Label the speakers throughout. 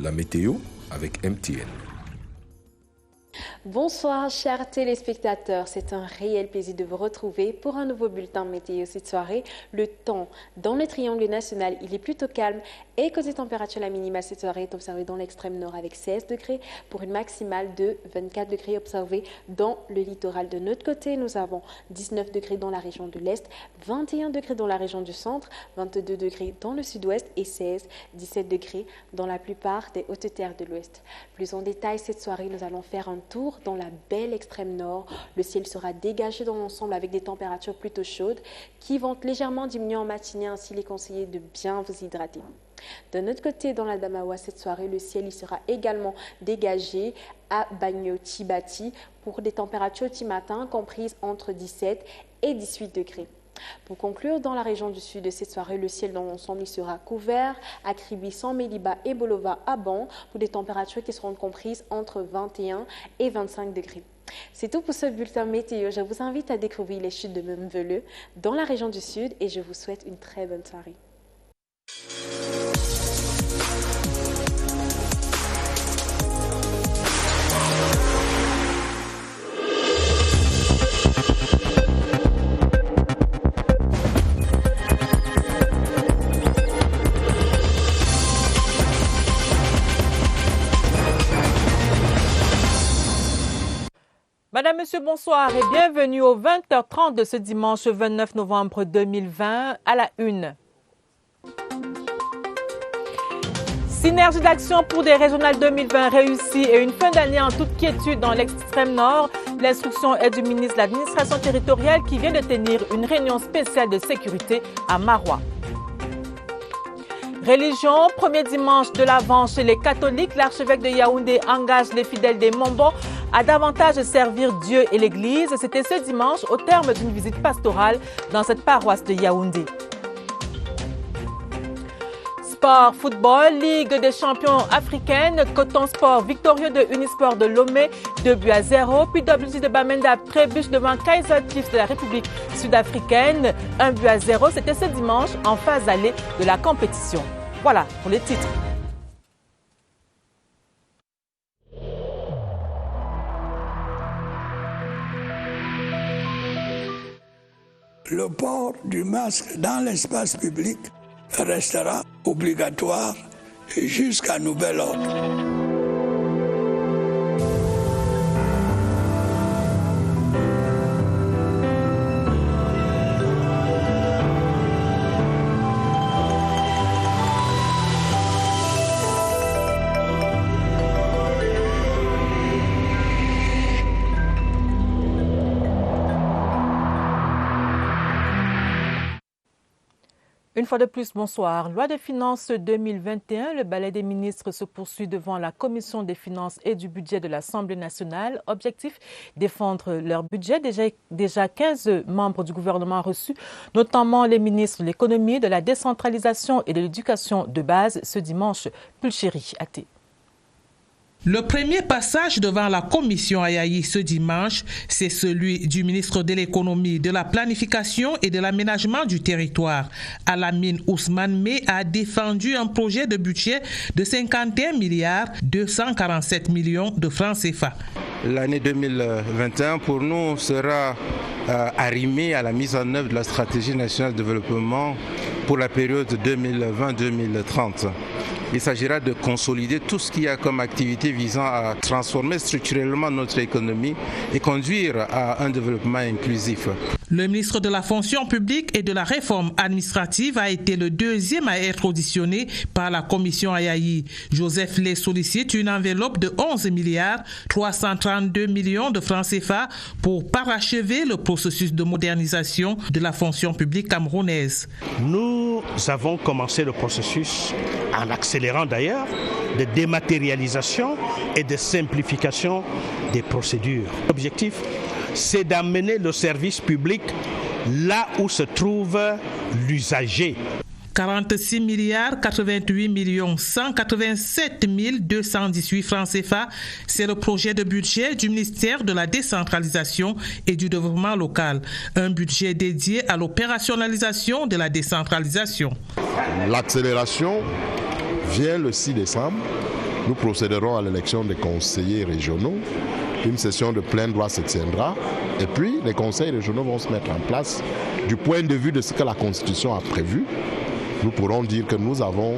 Speaker 1: La météo avec MTN.
Speaker 2: Bonsoir chers téléspectateurs, c'est un réel plaisir de vous retrouver pour un nouveau bulletin météo cette soirée. Le temps dans le triangle national, il est plutôt calme et côté température, la minimale cette soirée est observée dans l'extrême nord avec 16 degrés pour une maximale de 24 degrés observée dans le littoral. De notre côté, nous avons 19 degrés dans la région de l'Est, 21 degrés dans la région du centre, 22 degrés dans le sud-ouest et 17 degrés dans la plupart des hautes terres de l'ouest. Plus en détail, cette soirée, nous allons faire un tour dans la belle extrême nord. Le ciel sera dégagé dans l'ensemble avec des températures plutôt chaudes qui vont légèrement diminuer en matinée, ainsi il est conseillé de bien vous hydrater. De notre côté, dans la Damawa, cette soirée, le ciel y sera également dégagé à Bagno-Tibati pour des températures du matin comprises entre 17 et 18 degrés. Pour conclure, dans la région du sud de cette soirée, le ciel dans l'ensemble y sera couvert à Kribi, Méliba et Bolova à Ban pour des températures qui seront comprises entre 21 et 25 degrés. C'est tout pour ce bulletin météo. Je vous invite à découvrir les chutes de Memveleux dans la région du sud et je vous souhaite une très bonne soirée.
Speaker 3: Madame, Monsieur, bonsoir et bienvenue au 20h30 de ce dimanche 29 novembre 2020 à la une. Synergie d'action pour des régionales 2020 réussies et une fin d'année en toute quiétude dans l'extrême nord. L'instruction est du ministre de l'Administration territoriale qui vient de tenir une réunion spéciale de sécurité à Marois. Religion, premier dimanche de l'Avent chez les catholiques, l'archevêque de Yaoundé engage les fidèles des Mombo à davantage servir Dieu et l'Église. C'était ce dimanche au terme d'une visite pastorale dans cette paroisse de Yaoundé. Sport, football, Ligue des champions africaine, Coton Sport victorieux de Unisport de Lomé, 2-0, puis WJ de Bamenda trébuche devant Kaizer Chiefs de la République sud-africaine, 1-0. C'était ce dimanche en phase allée de la compétition. Voilà pour les titres.
Speaker 4: Le port du masque dans l'espace public restera obligatoire jusqu'à nouvel ordre.
Speaker 3: Une fois de plus, bonsoir. Loi de finances 2021, le balai des ministres se poursuit devant la Commission des finances et du budget de l'Assemblée nationale. Objectif, défendre leur budget. Déjà 15 membres du gouvernement reçus, notamment les ministres de l'économie, de la décentralisation et de l'éducation de base ce dimanche. Pulchéry, Athé.
Speaker 5: Le premier passage devant la commission Ayayi ce dimanche, c'est celui du ministre de l'économie, de la planification et de l'aménagement du territoire. Alamine Ousmane May a défendu un projet de budget de 51 milliards 247 millions de francs CFA.
Speaker 6: L'année 2021 pour nous sera arrimée à la mise en œuvre de la stratégie nationale de développement pour la période 2020-2030. Il s'agira de consolider tout ce qu'il y a comme activité visant à transformer structurellement notre économie et conduire à un développement inclusif.
Speaker 5: Le ministre de la fonction publique et de la réforme administrative a été le deuxième à être auditionné par la commission Ayayi. Joseph Lé sollicite une enveloppe de 11 milliards 332 millions de francs CFA pour parachever le processus de modernisation de la fonction publique camerounaise.
Speaker 7: Nous avons commencé le processus en accélérant d'ailleurs de dématérialisation et de simplification des procédures. L'objectif, c'est d'amener le service public là où se trouve l'usager.
Speaker 5: 46 milliards 88 millions 187 218 francs CFA, c'est le projet de budget du ministère de la décentralisation et du développement local. Un budget dédié à l'opérationnalisation de la décentralisation.
Speaker 8: L'accélération vient le 6 décembre nous procéderons à l'élection des conseillers régionaux. Une session de plein droit se tiendra et puis les conseils régionaux vont se mettre en place. Du point de vue de ce que la Constitution a prévu, nous pourrons dire que nous avons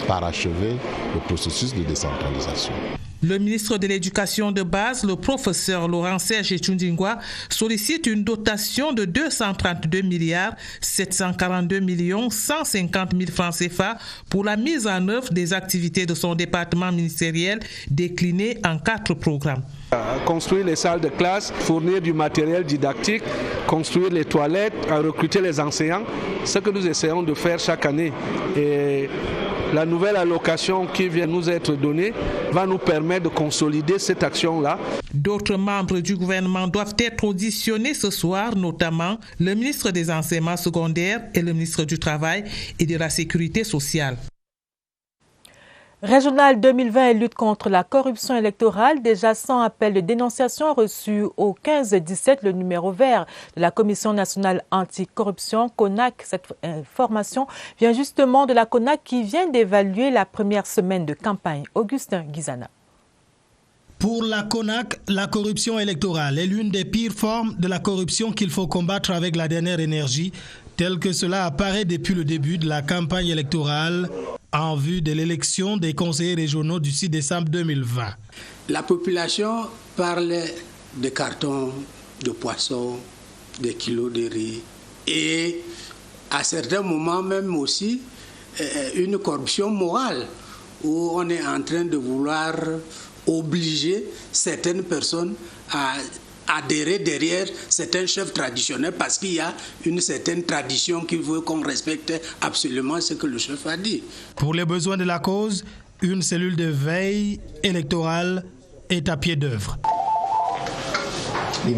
Speaker 8: parachevé le processus de décentralisation.
Speaker 5: Le ministre de l'Éducation de base, le professeur Laurent Serge Tchundingwa, sollicite une dotation de 232 milliards 742 millions 150 000 francs CFA pour la mise en œuvre des activités de son département ministériel déclinées en 4 programmes.
Speaker 9: Construire les salles de classe, fournir du matériel didactique, construire les toilettes, recruter les enseignants, ce que nous essayons de faire chaque année. Et la nouvelle allocation qui vient nous être donnée va nous permettre de consolider cette action-là.
Speaker 5: D'autres membres du gouvernement doivent être auditionnés ce soir, notamment le ministre des Enseignements secondaires et le ministre du Travail et de la Sécurité sociale.
Speaker 3: Régional 2020 et lutte contre la corruption électorale, déjà 100 appels de dénonciation reçus au 15-17, le numéro vert de la Commission nationale anticorruption, CONAC. Cette information vient justement de la CONAC qui vient d'évaluer la première semaine de campagne. Augustin Guizana.
Speaker 10: Pour la CONAC, la corruption électorale est l'une des pires formes de la corruption qu'il faut combattre avec la dernière énergie, tel que cela apparaît depuis le début de la campagne électorale en vue de l'élection des conseillers régionaux du 6 décembre 2020.
Speaker 4: La population parle de cartons, de poissons, de kilos de riz et à certains moments même aussi une corruption morale où on est en train de vouloir obliger certaines personnes à adhérer derrière certains chefs traditionnels parce qu'il y a une certaine tradition qui veut qu'on respecte absolument ce que le chef a dit.
Speaker 10: Pour les besoins de la cause, une cellule de veille électorale est à pied d'œuvre.
Speaker 11: Il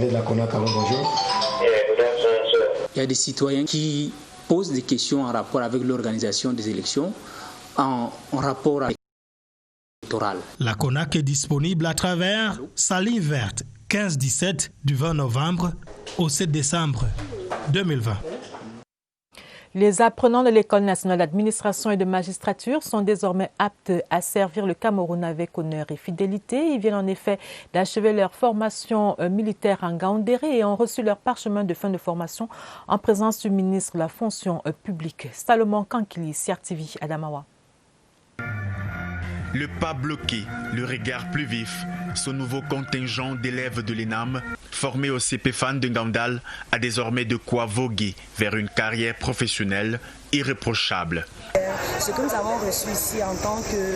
Speaker 11: y a des citoyens qui posent des questions en rapport avec l'organisation des élections, en rapport avec l'électoral.
Speaker 10: La CONAC est disponible à travers sa ligne verte 15-17 du 20 novembre au 7 décembre 2020.
Speaker 3: Les apprenants de l'École nationale d'administration et de magistrature sont désormais aptes à servir le Cameroun avec honneur et fidélité. Ils viennent en effet d'achever leur formation militaire en Gaoundéré et ont reçu leur parchemin de fin de formation en présence du ministre de la fonction publique. Salomon Kankili, CRTV, Adamawa.
Speaker 12: Le pas bloqué, le regard plus vif, ce nouveau contingent d'élèves de l'ENAM, formé au CPFAN de Ngandal, a désormais de quoi voguer vers une carrière professionnelle irréprochable.
Speaker 13: Ce que nous avons reçu ici en tant que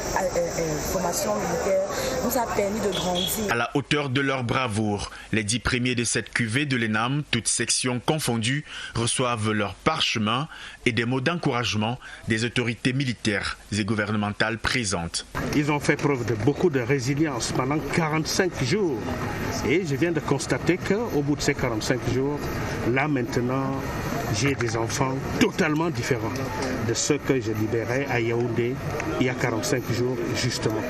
Speaker 13: formation militaire nous a permis de grandir.
Speaker 12: À la hauteur de leur bravoure, les 10 premiers de cette cuvée de l'ENAM, toutes sections confondues, reçoivent leur parchemin et des mots d'encouragement des autorités militaires et gouvernementales présentes.
Speaker 7: Ils ont fait preuve de beaucoup de résilience pendant 45 jours. Et je viens de constater qu'au bout de ces 45 jours, là maintenant, j'ai des enfants totalement différents de ceux que je libérais à Yaoundé il y a 45 jours justement.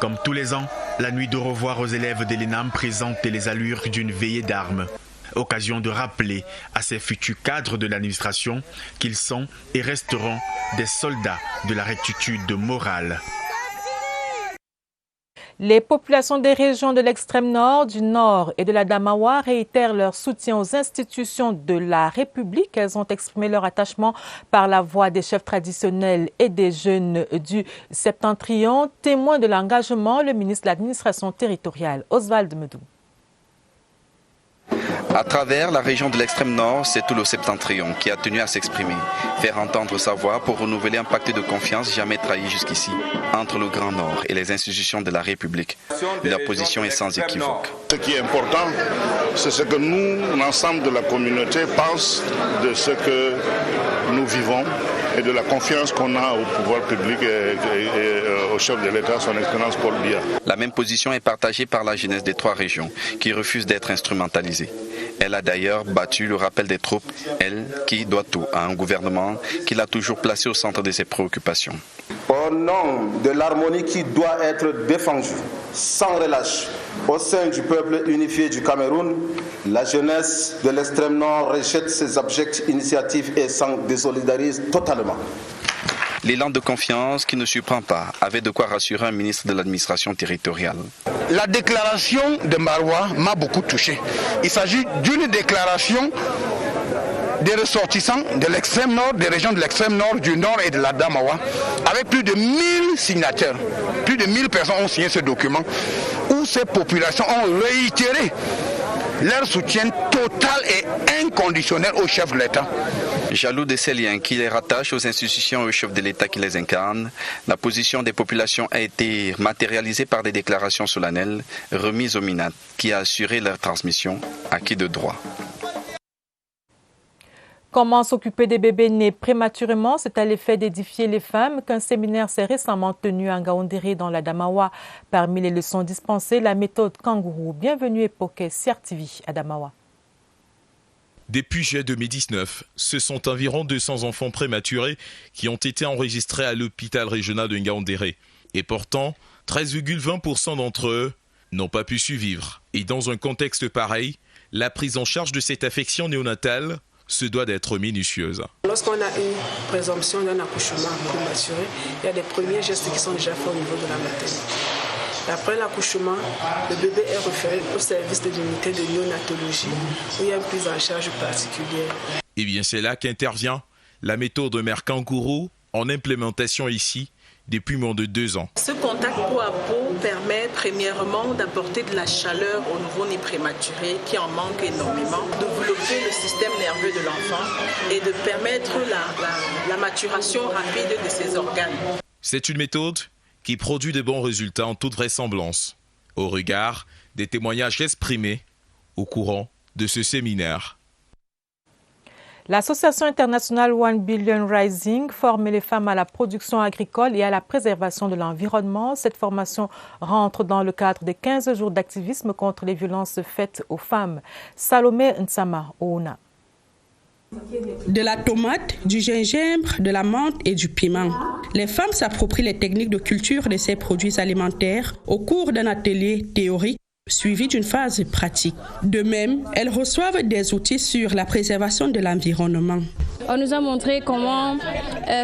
Speaker 12: Comme tous les ans, la nuit de revoir aux élèves de l'ENAM présente les allures d'une veillée d'armes. Occasion de rappeler à ces futurs cadres de l'administration qu'ils sont et resteront des soldats de la rectitude morale.
Speaker 3: Les populations des régions de l'extrême nord, du nord et de la Damawa réitèrent leur soutien aux institutions de la République. Elles ont exprimé leur attachement par la voix des chefs traditionnels et des jeunes du Septentrion. Témoin de l'engagement, le ministre de l'Administration territoriale, Oswald Medou.
Speaker 14: À travers la région de l'extrême nord, c'est tout le Septentrion qui a tenu à s'exprimer, faire entendre sa voix pour renouveler un pacte de confiance jamais trahi jusqu'ici entre le Grand Nord et les institutions de la République. Leur position est sans équivoque.
Speaker 15: Ce qui est important, c'est ce que nous, l'ensemble de la communauté, pense de ce que nous vivons et de la confiance qu'on a au pouvoir public et au chef de l'État, son Excellence Paul Biya.
Speaker 14: La même position est partagée par la jeunesse des 3 régions, qui refuse d'être instrumentalisée. Elle a d'ailleurs battu le rappel des troupes, elle qui doit tout à un gouvernement qui l'a toujours placé au centre de ses préoccupations.
Speaker 16: Au nom de l'harmonie qui doit être défendue sans relâche au sein du peuple unifié du Cameroun, la jeunesse de l'extrême nord rejette ces abjectes initiatives et s'en désolidarise totalement.
Speaker 14: L'élan de confiance qui ne surprend pas avait de quoi rassurer un ministre de l'administration territoriale.
Speaker 17: La déclaration de Maroua m'a beaucoup touché. Il s'agit d'une déclaration des ressortissants de l'extrême nord, des régions de l'extrême nord, du nord et de la Damawa, avec plus de 1000 signataires. Plus de 1000 personnes ont signé ce document où ces populations ont réitéré leur soutien total et inconditionnel au chef de l'État.
Speaker 14: Jaloux de ces liens qui les rattachent aux institutions et au chef de l'État qui les incarne, la position des populations a été matérialisée par des déclarations solennelles remises au MINAT qui a assuré leur transmission acquis de droit.
Speaker 3: Comment s'occuper des bébés nés prématurément? C'est à l'effet d'édifier les femmes qu'un séminaire s'est récemment tenu à Ngaoundéré dans la Damawa. Parmi les leçons dispensées, la méthode kangourou. Bienvenue Époque CRTV à Damawa.
Speaker 18: Depuis juillet 2019, ce sont environ 200 enfants prématurés qui ont été enregistrés à l'hôpital régional de Ngaoundéré. Et pourtant, 13,20% d'entre eux n'ont pas pu survivre. Et dans un contexte pareil, la prise en charge de cette affection néonatale se doit d'être minutieuse.
Speaker 19: Lorsqu'on a une présomption d'un accouchement prématuré, il y a des premiers gestes qui sont déjà faits au niveau de la maternité. Après l'accouchement, le bébé est référé au service de l'unité de néonatologie où il y a une prise en charge particulière.
Speaker 18: Et bien c'est là qu'intervient la méthode mère kangourou en implémentation ici depuis moins de 2 ans.
Speaker 20: Ce contact peau à peau permet premièrement d'apporter de la chaleur au nouveau-né prématuré qui en manque énormément, de développer le système nerveux de l'enfant et de permettre la maturation rapide de ses organes.
Speaker 18: C'est une méthode qui produit de bons résultats en toute vraisemblance, au regard des témoignages exprimés au courant de ce séminaire.
Speaker 3: L'association internationale 1 Billion Rising forme les femmes à la production agricole et à la préservation de l'environnement. Cette formation rentre dans le cadre des 15 jours d'activisme contre les violences faites aux femmes. Salomé Nsama Ouna.
Speaker 21: De la tomate, du gingembre, de la menthe et du piment. Les femmes s'approprient les techniques de culture de ces produits alimentaires au cours d'un atelier théorique suivi d'une phase pratique. De même, elles reçoivent des outils sur la préservation de l'environnement.
Speaker 22: On nous a montré comment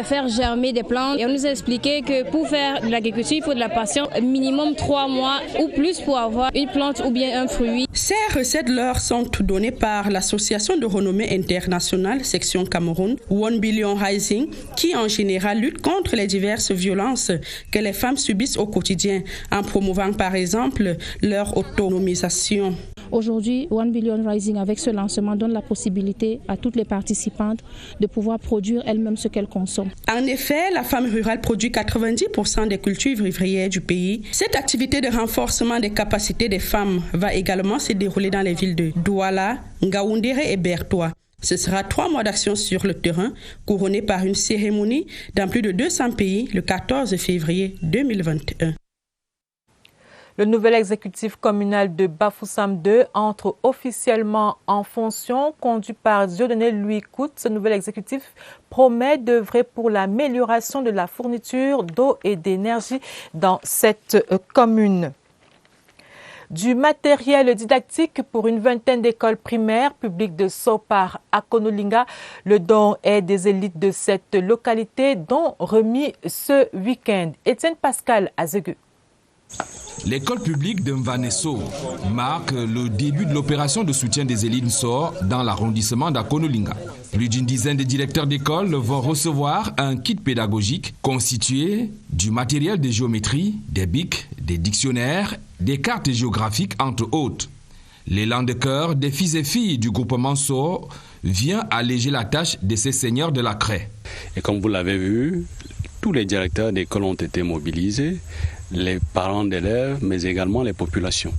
Speaker 22: faire germer des plantes et on nous a expliqué que pour faire de l'agriculture, il faut de la patience, minimum 3 mois ou plus pour avoir une plante ou bien un fruit.
Speaker 21: Ces recettes leur sont données par l'association de renommée internationale section Cameroun, 1 Billion Rising, qui en général lutte contre les diverses violences que les femmes subissent au quotidien en promouvant par exemple leur autonomisation.
Speaker 22: Aujourd'hui, 1 Billion Rising, avec ce lancement, donne la possibilité à toutes les participantes de pouvoir produire elles-mêmes ce qu'elles consomment.
Speaker 21: En effet, la femme rurale produit 90% des cultures vivrières du pays. Cette activité de renforcement des capacités des femmes va également se dérouler dans les villes de Douala, Ngaoundéré et Bertoua. Ce sera 3 mois d'action sur le terrain, couronnée par une cérémonie dans plus de 200 pays le 14 février 2021.
Speaker 3: Le nouvel exécutif communal de Bafoussam 2 entre officiellement en fonction, conduit par Dieudonné Louis Coute. Ce nouvel exécutif promet d'œuvrer pour l'amélioration de la fourniture d'eau et d'énergie dans cette commune. Du matériel didactique pour une vingtaine d'écoles primaires publiques de Sopar à Konolinga. Le don est des élites de cette localité, dont remis ce week-end. Étienne Pascal Azegu.
Speaker 23: L'école publique de Mvanesso marque le début de l'opération de soutien des élites Nsor dans l'arrondissement d'Akonolinga. Plus d'une dizaine de directeurs d'école vont recevoir un kit pédagogique constitué du matériel de géométrie, des bics, des dictionnaires, des cartes géographiques entre autres. L'élan de cœur des fils et filles du groupement Nsor vient alléger la tâche de ces seigneurs de la craie.
Speaker 24: Et comme vous l'avez vu, tous les directeurs d'école ont été mobilisés, les parents d'élèves, mais également les populations.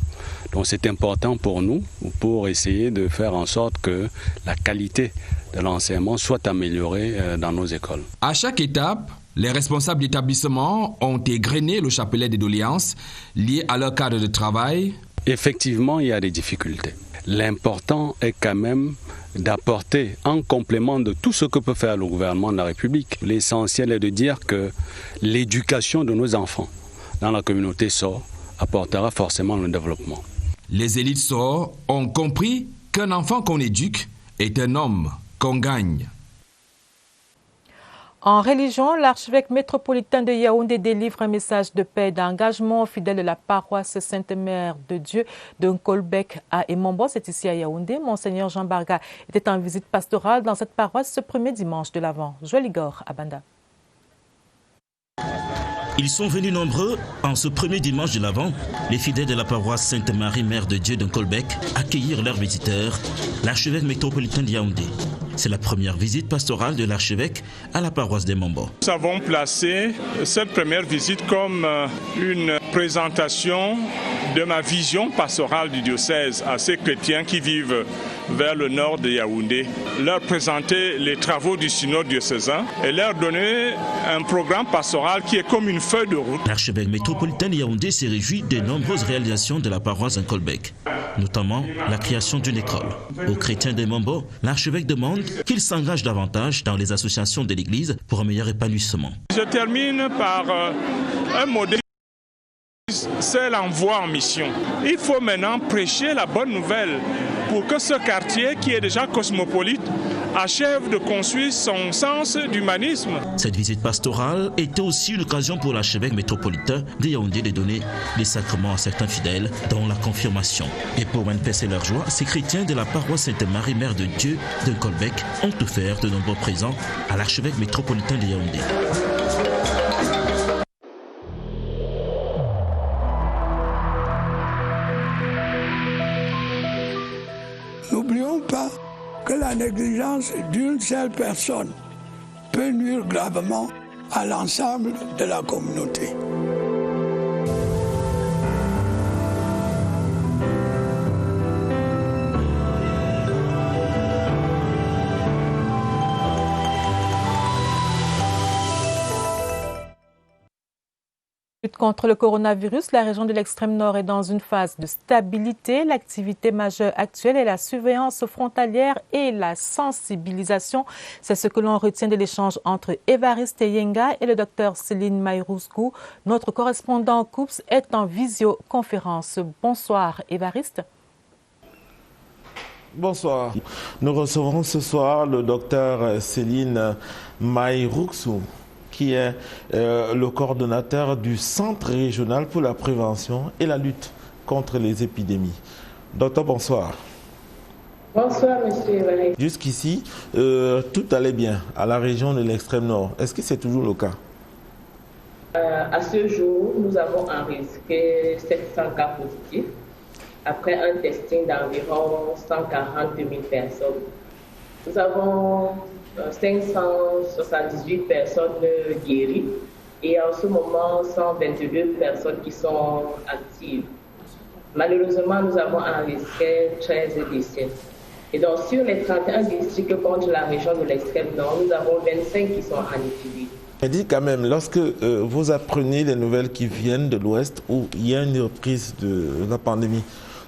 Speaker 24: Donc c'est important pour nous, pour essayer de faire en sorte que la qualité de l'enseignement soit améliorée dans nos écoles.
Speaker 23: À chaque étape, les responsables d'établissement ont égrené le chapelet des doléances liées à leur cadre de travail.
Speaker 24: Effectivement, il y a des difficultés. L'important est quand même d'apporter en complément de tout ce que peut faire le gouvernement de la République. L'essentiel est de dire que l'éducation de nos enfants dans la communauté SOR apportera forcément le développement.
Speaker 23: Les élites SOR ont compris qu'un enfant qu'on éduque est un homme qu'on gagne.
Speaker 3: En religion, l'archevêque métropolitain de Yaoundé délivre un message de paix et d'engagement aux fidèles de la paroisse Sainte-Mère de Dieu de Nkolbek à Emombo. C'est ici à Yaoundé. Monseigneur Jean Barga était en visite pastorale dans cette paroisse ce premier dimanche de l'Avent. Joël Igor à Banda.
Speaker 1: Ils sont venus nombreux en ce premier dimanche de l'Avent. Les fidèles de la paroisse Sainte-Marie Mère de Dieu de Nkolbek accueillirent leur visiteur, l'archevêque métropolitain de Yaoundé. C'est la première visite pastorale de l'archevêque à la paroisse des Mombo.
Speaker 2: Nous avons placé cette première visite comme une présentation de ma vision pastorale du diocèse à ces chrétiens qui vivent vers le nord de Yaoundé, leur présenter les travaux du synode diocésain et leur donner un programme pastoral qui est comme une feuille de route.
Speaker 1: L'archevêque métropolitain de Yaoundé s'est réjoui des nombreuses réalisations de la paroisse Nkolbek, notamment la création d'une école. Aux chrétiens des Mombo, l'archevêque demande qu'ils s'engagent davantage dans les associations de l'Église pour un meilleur épanouissement.
Speaker 2: Je termine par un modèle. C'est l'envoi en mission. Il faut maintenant prêcher la bonne nouvelle pour que ce quartier qui est déjà cosmopolite achève de construire son sens d'humanisme.
Speaker 1: Cette visite pastorale était aussi une occasion pour l'archevêque métropolitain de Yaoundé de donner des sacrements à certains fidèles, dont la confirmation. Et pour manifester leur joie, ces chrétiens de la paroisse Sainte-Marie Mère de Dieu de Nkolbek ont offert de nombreux présents à l'archevêque métropolitain de Yaoundé.
Speaker 6: N'oublions pas que la négligence d'une seule personne peut nuire gravement à l'ensemble de la communauté.
Speaker 3: Lutte contre le coronavirus, la région de l'extrême nord est dans une phase de stabilité. L'activité majeure actuelle est la surveillance frontalière et la sensibilisation. C'est ce que l'on retient de l'échange entre Évariste Yenga et le docteur Céline Maïrouskou. Notre correspondant COUPS est en visioconférence. Bonsoir Évariste.
Speaker 8: Bonsoir. Nous recevons ce soir le docteur Céline Maïrouskou, qui est le coordonnateur du Centre régional pour la prévention et la lutte contre les épidémies. Docteur, bonsoir.
Speaker 25: Bonsoir, monsieur Évariste.
Speaker 8: Jusqu'ici, tout allait bien à la région de l'extrême nord. Est-ce que c'est toujours le cas?
Speaker 25: À ce jour, nous avons enregistré 700 cas positifs après un testing d'environ 142 000 personnes. Nous avons 578 personnes guéries et en ce moment 122 personnes qui sont actives. Malheureusement, nous avons enregistré 13 décès. Et donc sur les 31 districts contre la région de l'extrême nord, nous avons 25 qui sont en épidémie.
Speaker 8: Mais dites quand même, lorsque vous apprenez les nouvelles qui viennent de l'Ouest où il y a une reprise de la pandémie,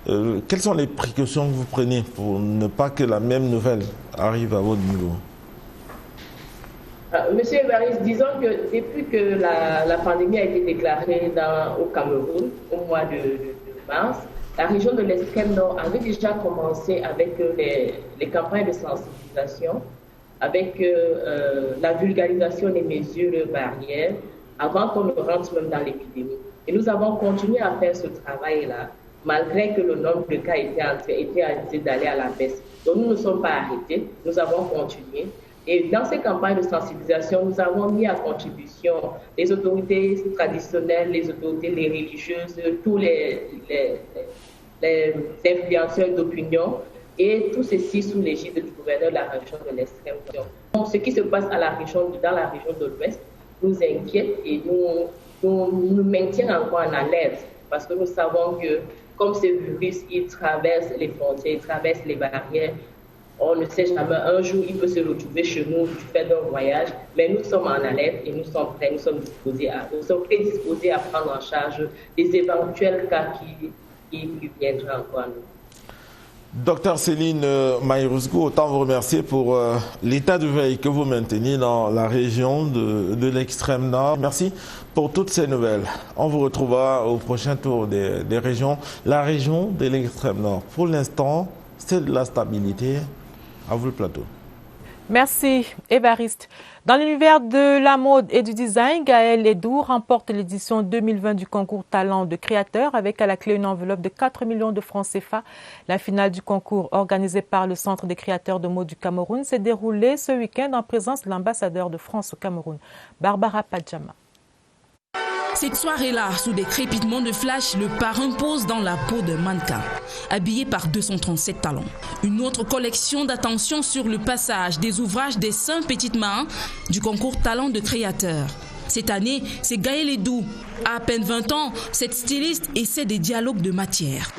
Speaker 8: quelles sont les précautions que vous prenez pour ne pas que la même nouvelle arrive à votre niveau?
Speaker 25: Monsieur Évariste, disons que depuis que la pandémie a été déclarée au Cameroun au mois de mars, la région de l'extrême nord avait déjà commencé avec les campagnes de sensibilisation, avec la vulgarisation des mesures barrières, avant qu'on ne rentre même dans l'épidémie. Et nous avons continué à faire ce travail-là, malgré que le nombre de cas était arrêté d'aller à la baisse. Donc nous ne sommes pas arrêtés, nous avons continué. Et dans ces campagnes de sensibilisation, nous avons mis à contribution les autorités traditionnelles, les autorités, les religieuses, tous les influenceurs d'opinion, et tout ceci sous l'égide du gouverneur de la région de l'extrême nord. Donc, ce qui se passe dans la région de l'Ouest nous inquiète et nous maintient encore en alerte, parce que nous savons que comme ce virus, il traverse les frontières, il traverse les barrières, on ne sait jamais, un jour il peut se retrouver chez nous du fait d'un voyage, mais nous sommes en alerte et nous sommes prêts, nous sommes prédisposés à prendre en charge les éventuels cas qui viendront encore à nous.
Speaker 8: Docteur Céline Maïrouskou, autant vous remercier pour l'état de veille que vous maintenez dans la région de l'extrême nord. Merci pour toutes ces nouvelles. On vous retrouvera au prochain tour des régions. La région de l'extrême nord, pour l'instant, c'est de la stabilité. À vous le plateau.
Speaker 3: Merci, Évariste. Dans l'univers de la mode et du design, Gaël Edou remporte l'édition 2020 du concours Talent de créateurs avec à la clé une enveloppe de 4 millions de francs CFA. La finale du concours, organisée par le Centre des créateurs de mode du Cameroun, s'est déroulée ce week-end en présence de l'ambassadeur de France au Cameroun, Barbara Padjama.
Speaker 4: Cette soirée-là, sous des crépitements de flash, le parrain pose dans la peau d'un mannequin, habillé par 237 talents. Une autre collection d'attention sur le passage des ouvrages des 5 petites mains du concours Talent de créateurs. Cette année, c'est Gaël Edou. À peine 20 ans, cette styliste essaie des dialogues de matière.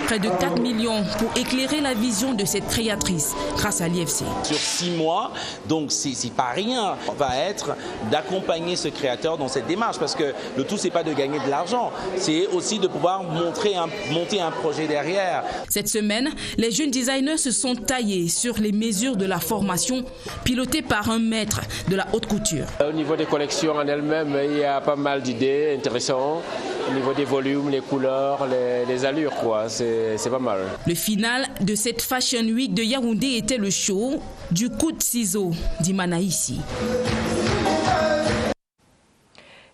Speaker 4: Près de 4 millions pour éclairer la vision de cette créatrice grâce à l'IFC.
Speaker 5: Sur 6 mois, donc c'est pas rien, va être d'accompagner ce créateur dans cette démarche parce que le tout c'est pas de gagner de l'argent, c'est aussi de pouvoir monter un projet derrière.
Speaker 4: Cette semaine, les jeunes designers se sont taillés sur les mesures de la formation pilotée par un maître de la haute couture.
Speaker 9: Au niveau des collections en elles-mêmes, il y a pas mal d'idées intéressantes. Au niveau des volumes, les couleurs, les allures, quoi, c'est pas mal.
Speaker 4: Le final de cette Fashion Week de Yaoundé était le show du coup de ciseau d'Imanaïsi.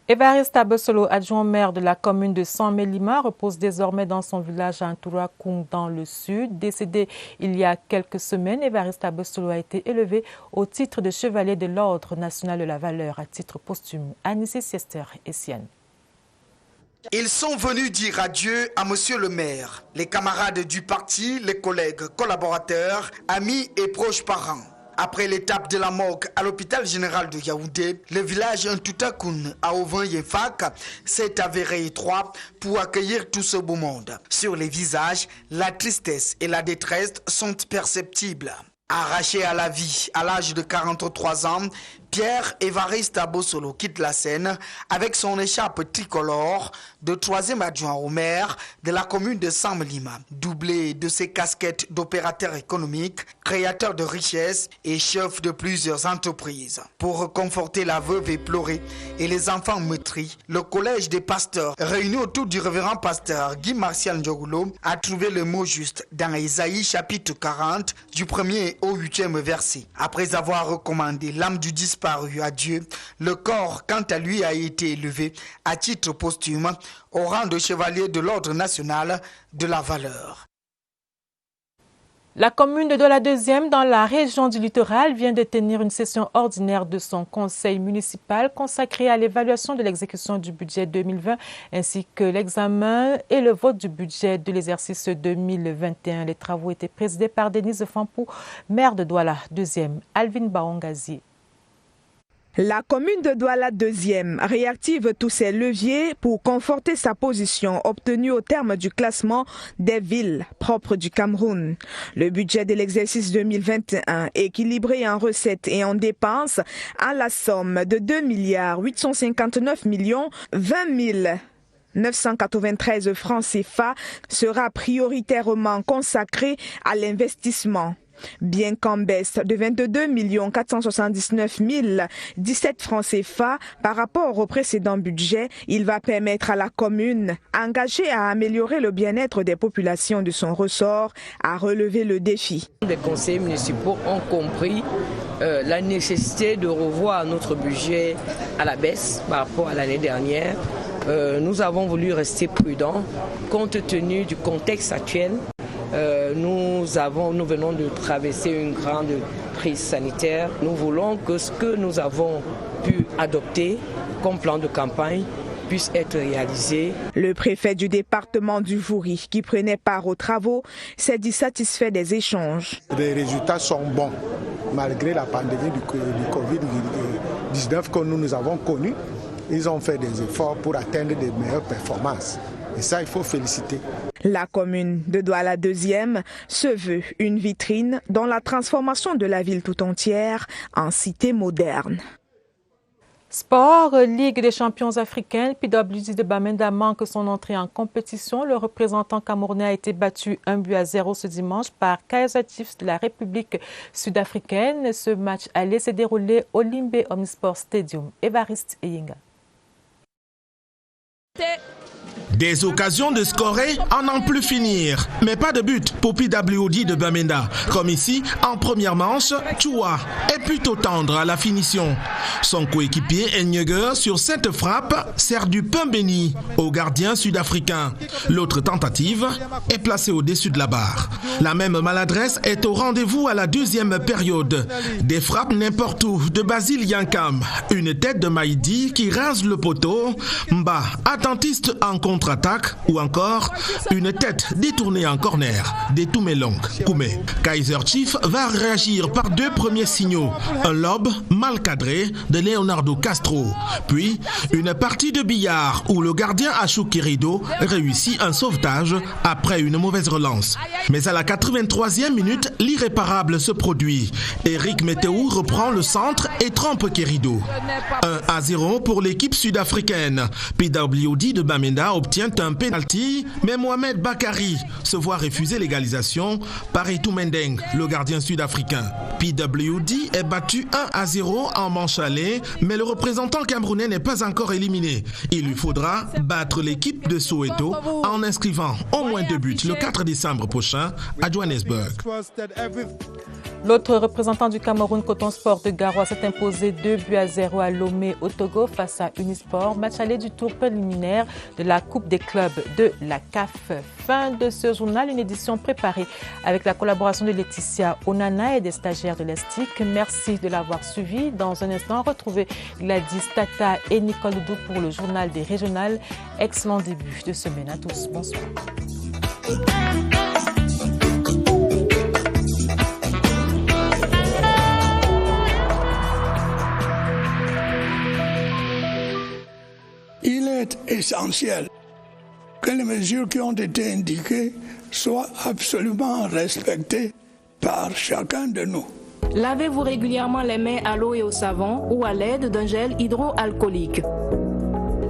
Speaker 3: Évariste Abosolo, adjoint maire de la commune de San-Mélima, repose désormais dans son village à Ntourakoung dans le sud. Décédé il y a quelques semaines, Évariste Abosolo a été élevé au titre de chevalier de l'Ordre national de la valeur à titre posthume. Anissé Siester et Sienne.
Speaker 10: Ils sont venus dire adieu à monsieur le maire, les camarades du parti, les collègues, collaborateurs, amis et proches parents. Après l'étape de la morgue à l'hôpital général de Yaoundé, le village Ntoutakoun à Auvin-Yefak s'est avéré étroit pour accueillir tout ce beau monde. Sur les visages, la tristesse et la détresse sont perceptibles. Arraché à la vie à l'âge de 43 ans, Pierre Évariste Abosolo quitte la scène avec son écharpe tricolore de 3e adjoint au maire de la commune de San-Mélima, doublé de ses casquettes d'opérateur économique, créateur de richesses et chef de plusieurs entreprises. Pour reconforter la veuve éplorée et les enfants meurtris, le collège des pasteurs, réuni autour du révérend pasteur Guy Martial Ndjogolo, a trouvé le mot juste dans Isaïe chapitre 40 du 1er au 8e verset. Après avoir recommandé l'âme du disparu à Dieu, le corps, quant à lui, a été élevé à titre posthume au rang de chevalier de l'Ordre national de la valeur.
Speaker 3: La commune de Douala 2e, dans la région du littoral, vient de tenir une session ordinaire de son conseil municipal consacrée à l'évaluation de l'exécution du budget 2020 ainsi que l'examen et le vote du budget de l'exercice 2021. Les travaux étaient présidés par Denise Fampou, maire de Douala 2e, Alvin Baongazi.
Speaker 11: La commune de Douala 2e réactive tous ses leviers pour conforter sa position obtenue au terme du classement des villes propres du Cameroun. Le budget de l'exercice 2021, équilibré en recettes et en dépenses, a la somme de 2 859 20 993 francs CFA, sera prioritairement consacré à l'investissement. Bien qu'en baisse de 22 479 017 francs CFA par rapport au précédent budget, il va permettre à la commune, engagée à améliorer le bien-être des populations de son ressort, à relever le défi.
Speaker 26: Les conseillers municipaux ont compris la nécessité de revoir notre budget à la baisse par rapport à l'année dernière. Nous avons voulu rester prudents compte tenu du contexte actuel. Nous venons de traverser une grande crise sanitaire. Nous voulons que ce que nous avons pu adopter comme plan de campagne puisse être réalisé.
Speaker 11: Le préfet du département du Vouri, qui prenait part aux travaux, s'est dit satisfait des échanges.
Speaker 27: Les résultats sont bons, malgré la pandémie du Covid-19 que nous avons connue. Ils ont fait des efforts pour atteindre de meilleures performances. Et ça, il faut féliciter.
Speaker 11: La commune de Douala 2e se veut une vitrine dans la transformation de la ville tout entière en cité moderne.
Speaker 3: Sport, Ligue des champions africains, PWD de Bamenda manque son entrée en compétition. Le représentant camerounais a été battu 1-0 ce dimanche par Kaizer Chiefs de la République sud-africaine. Ce match allait se dérouler au Limbe Omnisport Stadium. Évariste Eyinga.
Speaker 8: Des occasions de scorer à n'en plus finir. Mais pas de but pour PWD de Bamenda. Comme ici, en première manche, Chua est plutôt tendre à la finition. Son coéquipier Enyege sur cette frappe sert du pain béni au gardien sud-africain. L'autre tentative est placée au-dessus de la barre. La même maladresse est au rendez-vous à la deuxième période. Des frappes n'importe où de Basile Yankam. Une tête de Maïdi qui rase le poteau. Mba, attentiste en contre-attaque. Ou encore une tête détournée en corner d'Etoumelong Koumé. Kaiser Chief va réagir par deux premiers signaux. Un lob mal cadré de Leonardo Castro. Puis une partie de billard où le gardien Achou Kirido réussit un sauvetage après une mauvaise relance. Mais à la 83e minute, l'irréparable se produit. Eric Météo reprend le centre et trompe Kirido. 1-0 pour l'équipe sud-africaine. PWD de Bamenda obtient un pénalty, mais Mohamed Bakari se voit refuser l'égalisation par Etoumelong, le gardien sud-africain. PWD est battu 1-0 en manche aller, mais le représentant camerounais n'est pas encore éliminé. Il lui faudra battre l'équipe de Soweto en inscrivant au moins 2 buts le 4 décembre prochain à Johannesburg.
Speaker 3: L'autre représentant du Cameroun, Coton Sport de Garoua, s'est imposé 2-0 à Lomé au Togo face à Unisport. Match aller du tour préliminaire de la Coupe des clubs de la CAF. Fin de ce journal, une édition préparée avec la collaboration de Laetitia Onana et des stagiaires de l'Estic. Merci de l'avoir suivi. Dans un instant, retrouvez Gladys Tata et Nicole Doudou pour le journal des régionales. Excellent début de semaine à tous. Bonsoir.
Speaker 6: Il est essentiel que les mesures qui ont été indiquées soient absolument respectées par chacun de nous.
Speaker 7: Lavez-vous régulièrement les mains à l'eau et au savon ou à l'aide d'un gel hydroalcoolique.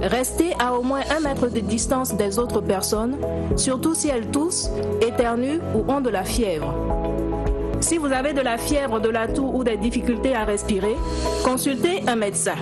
Speaker 7: Restez à au moins 1 mètre de distance des autres personnes, surtout si elles toussent, éternuent ou ont de la fièvre. Si vous avez de la fièvre, de la toux ou des difficultés à respirer, consultez un médecin.